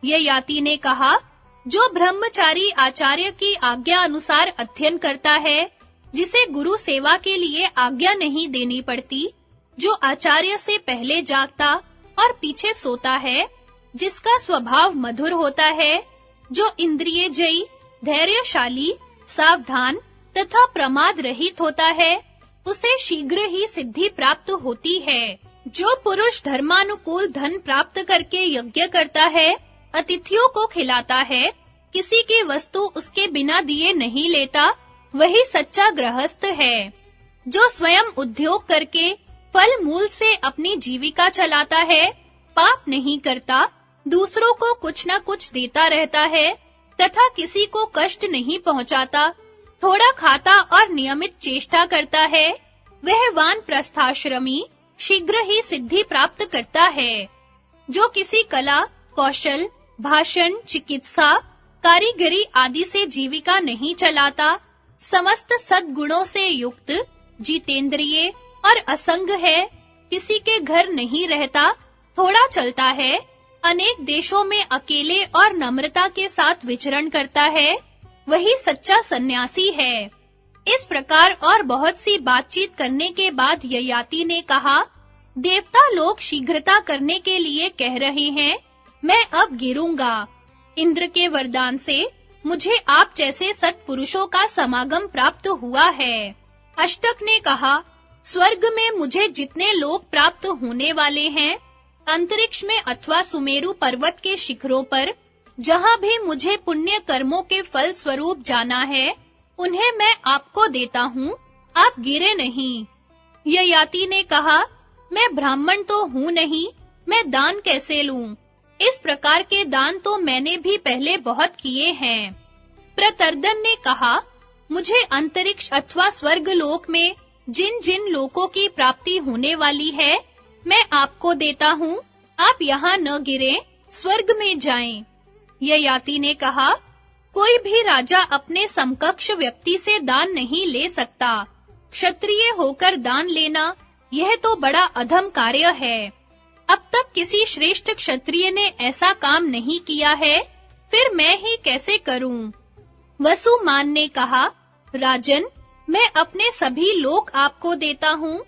ययाति ने कहा, जो ब्रह्मचारी आचार्य की आज्ञा अनुसार अध्ययन करता है, जिसे गुरु सेवा के लिए आज्ञा नहीं देनी पड़ती, जो आचार्य से पहले जागता और पीछे सोता है, जिसका स्वभाव मधुर होता है, जो इंद्रिय जयी, धैर्यशाली, सावधान तथा प्रमाद रहित होता है, उसे शीघ्र ही सिद्धि प्राप्त होती है। जो पुरुष धर्मानुकूल धन प्राप्त करके यज्ञ करता है, अतिथियों को खिलाता है, किसी की वस्तु उसके बिना दिए नहीं लेता, वही सच्चा गृहस्थ है। जो स्वयं उद्योग करके फल मूल से अपनी जीविका चलाता है, पाप नहीं करता, दूसरों को कुछ न कुछ देता रहता है तथा किसी को कष्ट नहीं पहुंचाता, थोड़ा खाता और नियमित चेष्टा करता है, वह वानप्रस्थाश्रमी शीघ्र ही सिद्धि प्राप्त करता है। जो किसी कला, कौशल, भाषण, चिकित्सा, कारीगरी आदि से जीविका नहीं चलाता, समस्त सद्गुणों से युक्त, जितेंद्रिय और असंग है, किसी के घर नहीं रहता, थोड़ा चलता है, अनेक देशों में अकेले और नम्रता के साथ विचरण करता है, वही सच्चा सन्यासी है। इस प्रकार और बहुत सी बातचीत करने के बाद ययाति ने कहा, देवता लोग शीघ्रता करने के लिए कह रहे हैं, मैं अब गिरूंगा। इंद्र के वरदान से मुझे आप जैसे सत्पुरुषों का समागम प्राप्त हुआ है। अष्टक ने कहा, स्वर्ग में मुझे जितने लोक प्राप्त होने वाले हैं, अंतरिक्ष में अथवा सुमेरु पर्वत के शिखरों पर, जहां भी मुझे पुण्य कर्मों के फल स्वरूप जाना है, उन्हें मैं आपको देता हूँ, आप गिरे नहीं। ययाति ने कहा, मैं ब्राह्मण तो हूँ नहीं, मैं दान कैसे लूं? इस प्रकार के दान तो मैंने भी पहले बहुत किए हैं। प्रतर्दन ने कहा, मुझे अंतरिक्ष अथवा स्वर्ग लोक में जिन-जिन लोकों की प्राप्ति होने वाली है, मैं आपको देता हूँ, आप यहाँ न गिरें, स्वर्ग में जाएं। ययाति ने कहा, कोई भी राजा अपने समकक्ष व्यक्ति से दान नहीं ले सकता। क्षत्रिय होकर दान लेना, यह तो बड़ा अधम कार्य है। अब तक किसी श्रेष्ठ क्षत्रिय ने ऐसा काम नहीं किया है, फिर मैं ही कैसे करूं? वसुमान ने कहा, राजन, मैं अपने सभी लोक आपको देता हूँ।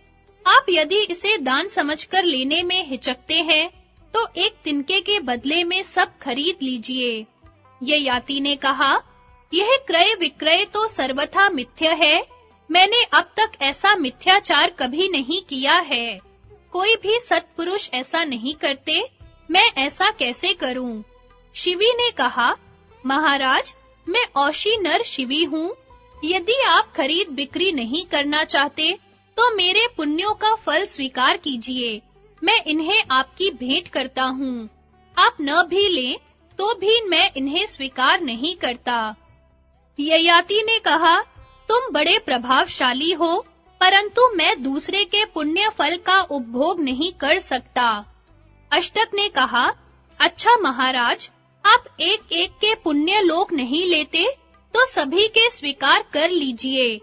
आप यदि इसे दान समझकर लेने में हिचकते हैं, तो एक तिनके के बदले में सब खरीद लीजिए। ययाति ने कहा, यह क्रय विक्रय तो सर्वथा मिथ्या है। मैंने अब तक ऐसा मिथ्याचार कभी नहीं किया है। कोई भी सत्पुरुष ऐसा नहीं करते, मैं ऐसा कैसे करूं? शिवी ने कहा, महाराज, मैं औशी नर शिवी हूँ। यदि आप खरीद बिक्री नहीं करना चाहते, तो मेरे पुण्यों का फल स्वीकार कीजिए। मैं इन्हें आपकी भेंट करता हूँ। आप न भी लें, तो भी मैं इन्हें स्वीकार नहीं करता। ययाति ने कहा, तुम बड़े प्रभावशाली हो, परंतु मैं दूसरे के पुण्य फल का उपभोग नहीं कर सकता। अष्टक ने कहा, अच्छा महाराज, आप एक-एक के पुण्य लोक नहीं लेते, तो सभी के स्वीकार कर लीजिए।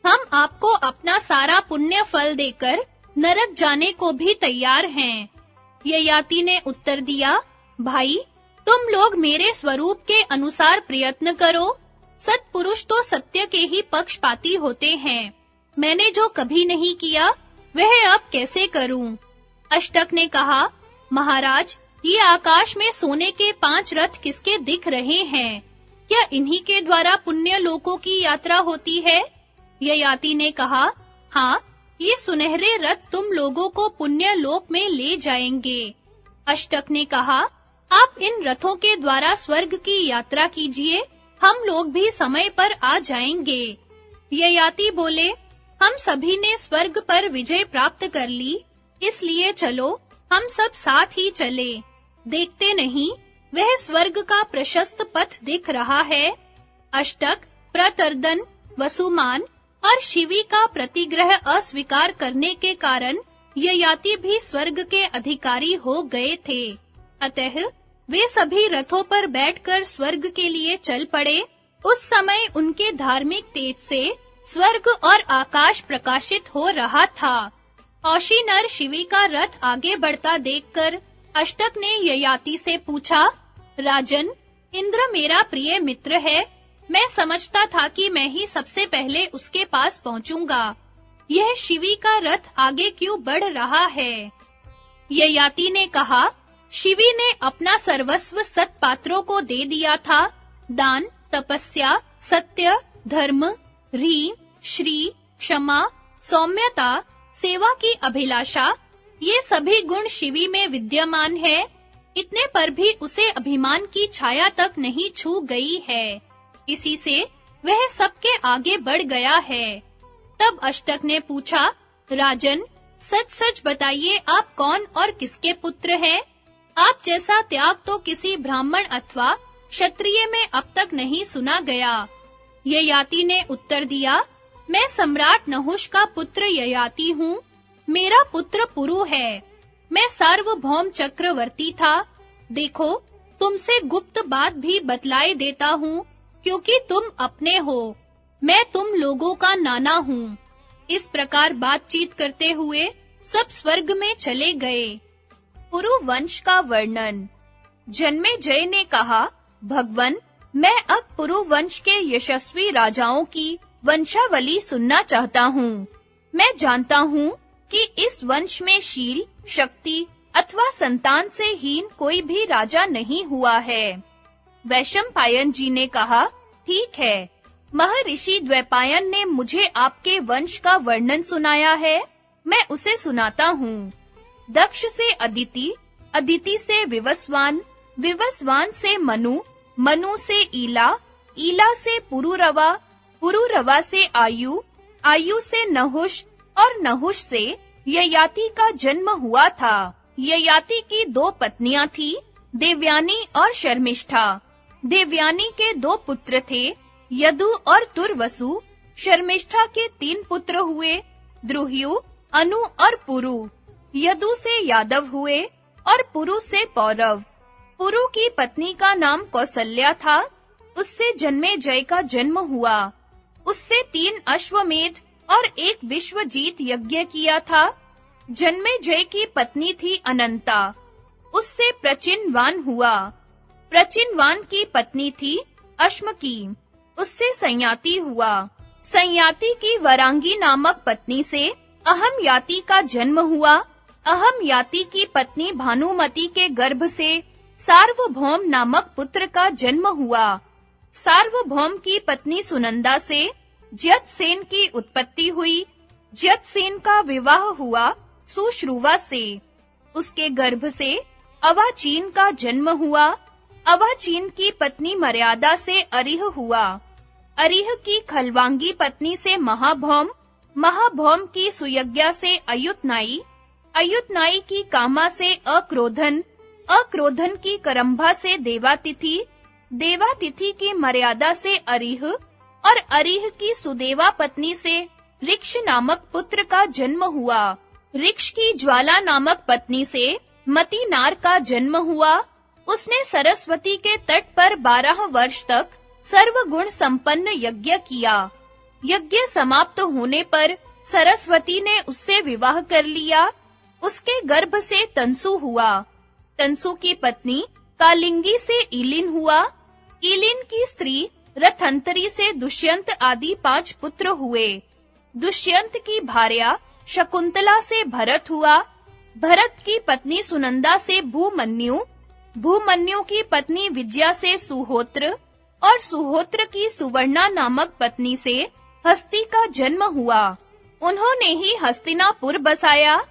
हम आपको अपना सारा पुण्य फल देकर नरक जाने को भी तैयार हैं। ययाति ने उत्तर दिया, भाई, तुम लोग मेरे स्वरूप के अनुसार प्रयत्न करो। सत्पुरुष तो सत्य के ही पक्षपाती होते हैं। मैंने जो कभी नहीं किया, वह अब कैसे करूं? अष्टक ने कहा, महाराज, ये आकाश में सोने के 5 रथ किसके दिख रहे हैं? क्या इन्हीं के द्वारा पुण्य लोकों की यात्रा होती है? ययाति ने कहा, हाँ, ये सुनहरे रथ तुम लोगों को पुण्य लोक में ले जाएंगे। अष्टक ने कहा, आप इन रथों के द्वारा स्वर्ग की यात्रा कीजिए, हम लोग भी समय पर आ जाएंगे। ययाति बोले, हम सभी ने स्वर्ग पर विजय प्राप्त कर ली, इसलिए चलो, हम सब साथ ही चले। देखते नहीं, वह स्वर्ग का प्रशस्त पथ दिख रहा है। अष्टक, प्रतर्दन, वसुमान और शिवी का प्रतिग्रह अस्वीकार करने के कारण ययाति भी स्वर्ग के अधिकारी हो गए थे। अतः वे सभी रथों पर बैठकर स्वर्ग के लिए चल पड़े। उस समय उनके धार्मिक तेज से स्वर्ग और आकाश प्रकाशित हो रहा था। औशीनर शिवी का रथ आगे बढ़ता देखकर अष्टक ने ययाति से पूछा, राजन, इंद्र मेरा प्रिय मित्र है। मैं समझता था कि मैं ही सबसे पहले उसके पास पहुंचूंगा। यह शिवी का रथ आगे क्यों बढ़ रहा है? ययाति ने कहा, शिवी ने अपना सर्वस्व सत्पात्रों को दे दिया था। दान, तपस्या, सत्य, धर्म, ह्रीं, श्री, क्षमा, सौम्यता, सेवा की अभिलाषा, ये सभी गुण शिवी में विद्यमान है। इतने पर भी उसे अभिमान की छाया तक नहीं छू गई है। इसी से वह सबके आगे बढ़ गया है। तब अष्टक ने पूछा, राजन, सच-सच बताइए, आप कौन और किसके पुत्र हैं? आप जैसा त्याग तो किसी ब्राह्मण अथवा क्षत्रिय में अब तक नहीं सुना गया। ययाति ने उत्तर दिया, मैं सम्राट नहुष का पुत्र ययाति हूँ। मेरा पुत्र पुरु है। मैं सार्वभौम चक्रवर्ती था। देखो, तुमसे गुप्त बात भी बतलाए देता हूँ, क्योंकि तुम अपने हो। मैं तुम लोगों का नाना हूँ। इस प्रकार बातचीत करते हुए सब स्वर्ग में चले गए। पुरु वंश का वर्णन। जन्मेजय ने कहा, भगवन, मैं अब पुरु वंश के यशस्वी राजाओं की वंशावली सुनना चाहता हूँ। मैं जानता हूँ कि इस वंश में शील, शक्ति अथवा संतान से हीन कोई भी राजा नहीं हुआ है। वैशंपायन जी ने कहा, ठीक है। महर्षि द्वैपायन ने मुझे आपके वंश का वर्णन सुनाया है, मैं उसे सुनाता हूँ। दक्ष से अदिति, अदिति से विवस्वान, विवस्वान से मनु, मनु से ईला, ईला से पुरुरवा, पुरुरवा से आयु, आयु से नहुष और नहुष से ययाति का जन्म हुआ था। ययाति की 2 पत्नियां थी, देवयानी और शर्मिष्ठा। देवयानी के 2 पुत्र थे, यदु और तुर्वसु। शर्मिष्ठा के 3 पुत्र हुए, द्रुह्यु, अनु और पुरु। यदु से यादव हुए और पुरु से पौरव। पुरु की पत्नी का नाम कौसल्या था। उससे जन्मेजय का जन्म हुआ। उससे 3 अश्वमेध और 1 विश्वजीत यज्ञ किया था। जन्मेजय की पत्नी थी अनंता। उससे प्रचिनवान हुआ। प्रचिनवान की पत्नी थी अश्मकी। उससे संयाति हुआ। संयाति की वरांगी नामक पत्नी से अहमयाति का जन्म हुआ। अहमयाति की पत्नी भानुमति के गर्भ से सार्वभौम नामक पुत्र का जन्म हुआ। सार्वभौम की पत्नी सुनंदा से जयसेन की उत्पत्ति हुई। जयसेन का विवाह हुआ सुश्रुवा से। उसके गर्भ से अवाचीन का जन्म हुआ। अवाचीन की पत्नी मर्यादा से अरिह हुआ। अरिह की खलवांगी पत्नी से महाभौम, महाभौम की सुयज्ञा से अयुतनाई, अयुतनाई की कामा से अक्रोधन, अक्रोधन की करंभा से देवातिथि, देवातिथि की मर्यादा से अरिह और अरिह की सुदेवा पत्नी से ऋक्ष नामक पुत्र का जन्म हुआ। ऋक्ष की ज्वाला नामक पत्नी से मतिनार का जन्म हुआ। उसने सरस्वती के तट पर 12 वर्ष तक सर्वगुण संपन्न यज्ञ किया। यज्ञ समाप्त होने पर सरस्वती ने उससे विवाह कर लिया। उसके गर्भ से तंसु हुआ। तंसु की पत्नी कालिंगी से ईलिन हुआ। ईलिन की स्त्री रथंतरी से दुष्यंत आदि 5 पुत्र हुए। दुष्यंत की भार्या शकुंतला से भरत हुआ। भरत की पत्नी सुनंदा से भूमन्यु, भूमन्यु की पत्नी विजया से सुहोत्र और सुहोत्र की सुवर्णा नामक पत्नी से हस्ती का जन्म हुआ। उन्होंने ही हस्तिनापुर बसाया।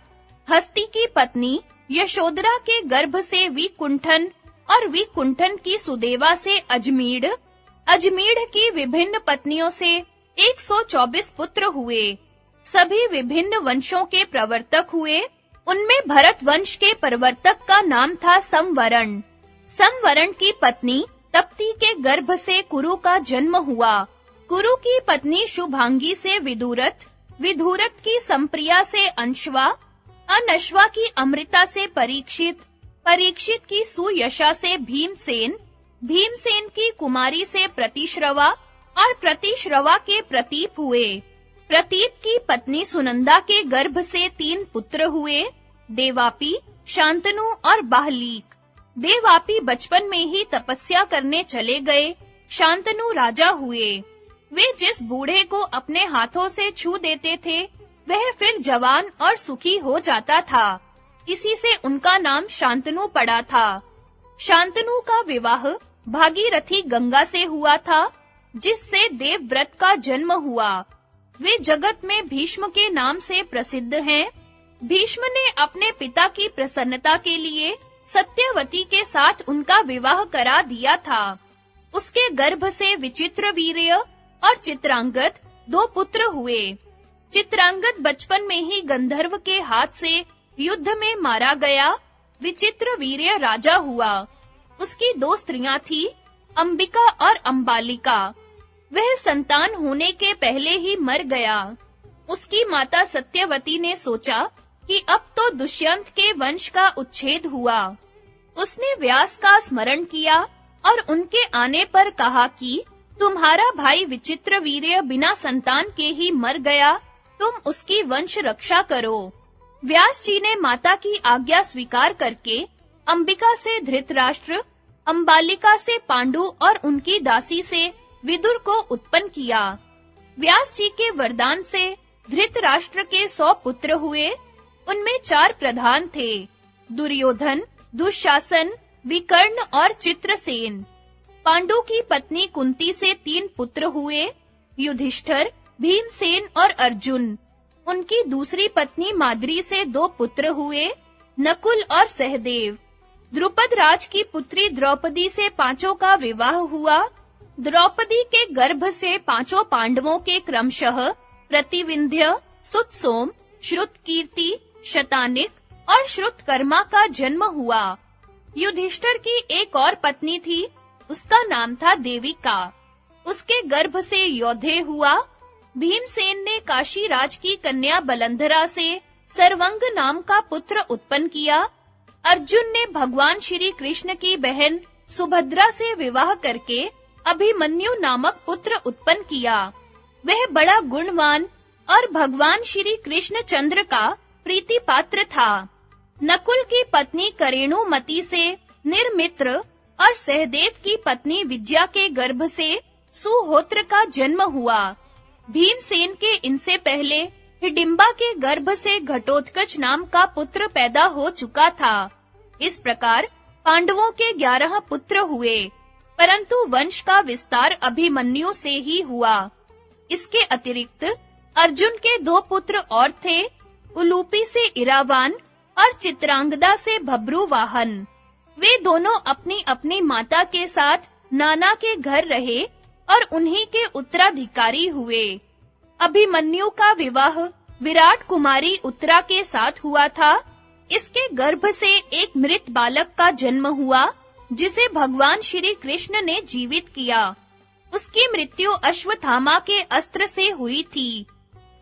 हस्ती की पत्नी यशोदरा के गर्भ से विकुंठन और विकुंठन की सुदेवा से अजमीढ़, अजमीढ़ की विभिन्न पत्नियों से 124 पुत्र हुए। सभी विभिन्न वंशों के प्रवर्तक हुए। उनमें भरत वंश के प्रवर्तक का नाम था संवरण। संवरण की पत्नी तप्ती के गर्भ से कुरु का जन्म हुआ। कुरु की पत्नी शुभांगी से विदुरथ, विदुरथ की संप्रिया से अंशवा, अनश्वा की अमृता से परीक्षित, परीक्षित की सुयशा से भीमसेन, भीमसेन की कुमारी से प्रतिश्रवा और प्रतिश्रवा के प्रतीप हुए। प्रतीप की पत्नी सुनंदा के गर्भ से 3 पुत्र हुए, देवापी, शांतनु और बाहलीक। देवापी बचपन में ही तपस्या करने चले गए, शांतनु राजा हुए। वे जिस बूढ़े को अपने हाथों से छू देते थे, वह फिर जवान और सुखी हो जाता था। इसी से उनका नाम शांतनु पड़ा था। शांतनु का विवाह भागीरथी गंगा से हुआ था, जिससे देवव्रत का जन्म हुआ। वे जगत में भीष्म के नाम से प्रसिद्ध हैं। भीष्म ने अपने पिता की प्रसन्नता के लिए सत्यवती के साथ उनका विवाह करा दिया था। उसके गर्भ से विचित्रवीर्य और चित्रांगद 2 पुत्र हुए। चित्रांगद बचपन में ही गंधर्व के हाथ से युद्ध में मारा गया। विचित्रवीर्य राजा हुआ। उसकी 2 स्त्रियां थी, अंबिका और अंबालिका। वह संतान होने के पहले ही मर गया। उसकी माता सत्यवती ने सोचा कि अब तो दुष्यंत के वंश का उच्छेद हुआ। उसने व्यास का स्मरण किया और उनके आने पर कहा कि तुम्हारा भाई विचित्रवीर्य बिना संतान के ही मर गया, तुम उसकी वंश रक्षा करो। व्यास जी ने माता की आज्ञा स्वीकार करके अंबिका से धृतराष्ट्र, अंबालिका से पांडु और उनकी दासी से विदुर को उत्पन्न किया। व्यास जी के वरदान से धृतराष्ट्र के 100 पुत्र हुए। उनमें 4 प्रधान थे, दुर्योधन, दुःशासन, विकर्ण और चित्रसेन। पांडु की पत्नी कुंती से 3 पुत्र हुए, युधिष्ठिर, भीमसेन और अर्जुन। उनकी दूसरी पत्नी माद्री से 2 पुत्र हुए, नकुल और सहदेव। द्रुपद राज की पुत्री द्रौपदी से 5 का विवाह हुआ। द्रौपदी के गर्भ से 5 पांडवों के क्रमशः प्रतिविंध्य, सुतसोम, श्रुतकीर्ति, शतानिक और श्रुतकर्मा का जन्म हुआ। युधिष्ठिर की एक और पत्नी थी, उसका नाम था देविका। उसके गर्भ से योधे हुआ। भीमसेन ने काशी राज की कन्या बलंधरा से सर्वंग नाम का पुत्र उत्पन्न किया। अर्जुन ने भगवान श्री कृष्ण की बहन सुभद्रा से विवाह करके अभिमन्यु नामक पुत्र उत्पन्न किया। वह बड़ा गुणवान और भगवान श्री कृष्ण चंद्र का प्रीति पात्र था। नकुल की पत्नी करेणुमति से निर्मित्र और सहदेव की पत्नी विद्या के गर्भ से सुहोत्र का जन्म हुआ। भीमसेन के इनसे पहले हिडिंबा के गर्भ से घटोत्कच नाम का पुत्र पैदा हो चुका था। इस प्रकार पांडवों के 11 पुत्र हुए, परंतु वंश का विस्तार अभिमन्यु से ही हुआ। इसके अतिरिक्त अर्जुन के 2 पुत्र और थे, उलूपी से इरावान और चित्रांगदा से भब्रुवाहन। वे दोनों अपनी अपनी माता के साथ नाना के घर रहे और उन्हीं के उत्तराधिकारी हुए। अभिमन्यु का विवाह विराट कुमारी उत्तरा के साथ हुआ था। इसके गर्भ से एक मृत बालक का जन्म हुआ, जिसे भगवान श्री कृष्ण ने जीवित किया। उसकी मृत्यु अश्वत्थामा के अस्त्र से हुई थी।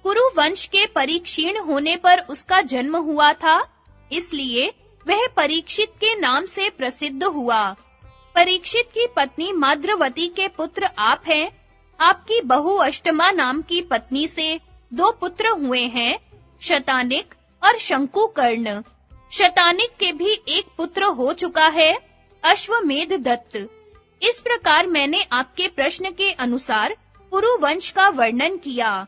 कुरु वंश के परिक्षीण होने पर उसका जन्म हुआ था, इसलिए वह परीक्षित के नाम से प्रसिद्ध हुआ। परीक्षित की पत्नी माद्रवती के पुत्र आप हैं। आपकी बहू अष्टमा नाम की पत्नी से 2 पुत्र हुए हैं, शतानिक और शंकुकर्ण। शतानिक के भी एक पुत्र हो चुका है, अश्वमेध दत्त। इस प्रकार मैंने आपके प्रश्न के अनुसार पुरु वंश का वर्णन किया।